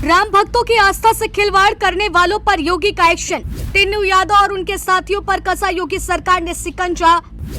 राम भक्तों की आस्था से खिलवाड़ करने वालों पर योगी का एक्शन। टिन्नू यादव और उनके साथियों पर कसा योगी सरकार ने सिकंजा।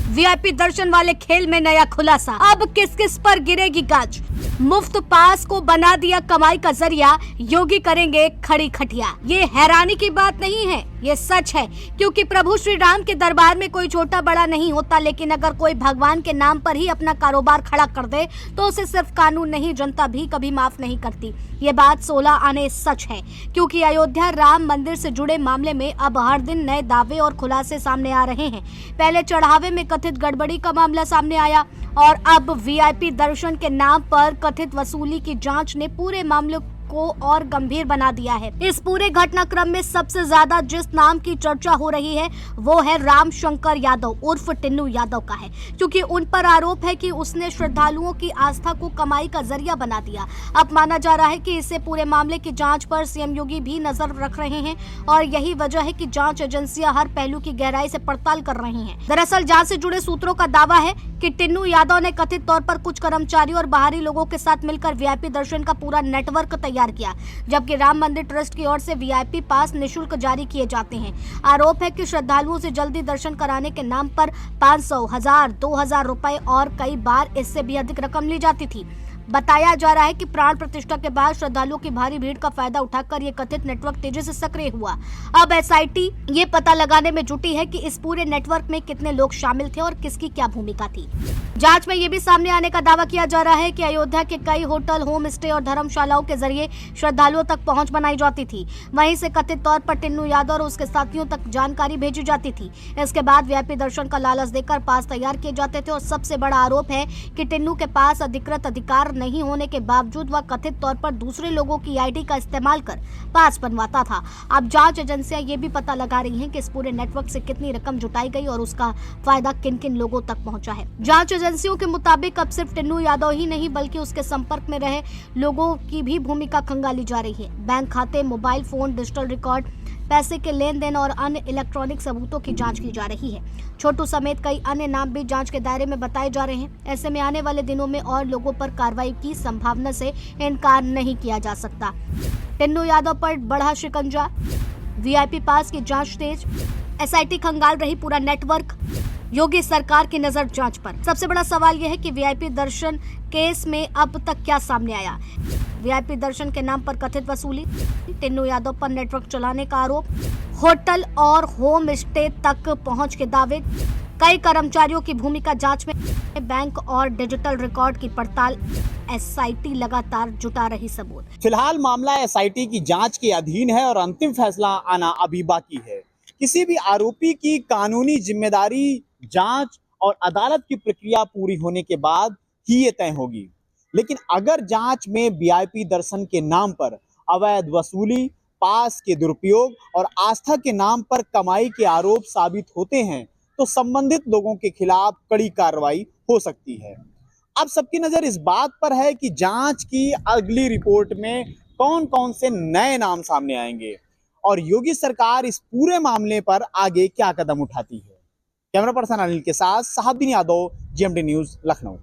वीआईपी दर्शन वाले खेल में नया खुलासा। अब किस किस पर गिरेगी गाज। मुफ्त पास को बना दिया कमाई का जरिया। योगी करेंगे खड़ी खटिया। ये हैरानी की बात नहीं है, ये सच है, क्योंकि प्रभु श्री राम के दरबार में कोई छोटा बड़ा नहीं होता। लेकिन अगर कोई भगवान के नाम पर ही अपना कारोबार खड़ा कर दे तो उसे सिर्फ कानून नहीं, जनता भी कभी माफ नहीं करती। ये बात 16 आने सच है, क्योंकि अयोध्या राम मंदिर से जुड़े मामले में अब हर दिन नए दावे और खुलासे सामने आ रहे हैं। पहले चढ़ावे में कथित गड़बड़ी का मामला सामने आया और अब वीआईपी दर्शन के नाम पर कथित वसूली की जांच ने पूरे मामले को और गंभीर बना दिया है। इस पूरे घटनाक्रम में सबसे ज्यादा जिस नाम की चर्चा हो रही है वो है राम शंकर यादव उर्फ टिन्नू यादव का है, क्योंकि उन पर आरोप है कि उसने श्रद्धालुओं की आस्था को कमाई का जरिया बना दिया। अब माना जा रहा है कि इससे पूरे मामले की जांच पर सीएम योगी भी नजर रख रहे हैं और यही वजह है कि जांच एजेंसियां हर पहलू की गहराई से पड़ताल कर रही हैं। दरअसल जांच से जुड़े सूत्रों का दावा है कि टिन्नू यादव ने कथित तौर पर कुछ कर्मचारियों और बाहरी लोगों के साथ मिलकर वीआईपी दर्शन का पूरा नेटवर्क तैयार किया, जबकि राम मंदिर ट्रस्ट की ओर से वीआईपी पास निशुल्क जारी किए जाते हैं। आरोप है कि श्रद्धालुओं से जल्दी दर्शन कराने के नाम पर 500, 1000, 2000 रुपए और कई बार इससे भी अधिक रकम ली जाती थी। बताया जा रहा है कि प्राण प्रतिष्ठा के बाद श्रद्धालुओं की भारी भीड़ का फायदा उठाकर ये कथित नेटवर्क तेजी से सक्रिय हुआ। अब एसआईटी ये पता लगाने में जुटी है कि इस पूरे नेटवर्क में कितने लोग शामिल थे और किसकी क्या भूमिका थी। जांच में ये भी सामने आने का दावा किया जा रहा है कि अयोध्या के कई होटल, होम स्टे और धर्मशालाओं के जरिए श्रद्धालुओं तक पहुंच बनाई जाती थी। वहीं से कथित तौर पर टिन्नू यादव और उसके साथियों तक जानकारी भेजी जाती थी। इसके बाद वीआईपी दर्शन का लालच देकर पास तैयार किए जाते थे और सबसे बड़ा आरोप है कि टिन्नू के पास अधिकृत अधिकार नहीं होने के बावजूद वह कथित तौर पर दूसरे लोगों की आईडी का इस्तेमाल कर पास बनवाता था। अब जांच एजेंसियां ये भी पता लगा रही हैं कि इस पूरे नेटवर्क से कितनी रकम जुटाई गई और उसका फायदा किन किन लोगों तक पहुंचा है। जांच एजेंसियों के मुताबिक अब सिर्फ टिन्नू यादव ही नहीं बल्कि उसके संपर्क में रहे लोगों की भी भूमिका खंगाली जा रही है। बैंक खाते, मोबाइल फोन, डिजिटल रिकॉर्ड, पैसे के लेन देन और अन्य इलेक्ट्रॉनिक सबूतों की जांच की जा रही है। छोटू समेत कई अन्य नाम भी जांच के दायरे में बताए जा रहे हैं। ऐसे में आने वाले दिनों में और लोगों पर कार्रवाई की संभावना से इनकार नहीं किया जा सकता। टिन्नू यादव पर बढ़ा शिकंजा, वीआईपी पास की जांच तेज, एसआईटी खंगाल रही पूरा नेटवर्क, योगी सरकार की नजर जांच पर। सबसे बड़ा सवाल यह है कि वीआईपी दर्शन केस में अब तक क्या सामने आया। वीआईपी दर्शन के नाम पर कथित वसूली, टिन्नू यादव पर नेटवर्क चलाने का आरोप, होटल और होम स्टे तक पहुंच के दावे, कई कर्मचारियों की भूमिका जांच में, बैंक और डिजिटल रिकॉर्ड की पड़ताल, एसआईटी लगातार जुटा रही सबूत। फिलहाल मामला एसआईटी की जांच के अधीन है और अंतिम फैसला आना अभी बाकी है। किसी भी आरोपी की कानूनी जिम्मेदारी जांच और अदालत की प्रक्रिया पूरी होने के बाद ही ये तय होगी। लेकिन अगर जांच में वीआईपी दर्शन के नाम पर अवैध वसूली, पास के दुरुपयोग और आस्था के नाम पर कमाई के आरोप साबित होते हैं तो संबंधित लोगों के खिलाफ कड़ी कार्रवाई हो सकती है। अब सबकी नजर इस बात पर है कि जांच की अगली रिपोर्ट में कौन कौन से नए नाम सामने आएंगे और योगी सरकार इस पूरे मामले पर आगे क्या कदम उठाती है। कैमरा पर्सन अनिल के साथ सहाबुद्दीन यादव, जीएमडी न्यूज, लखनऊ।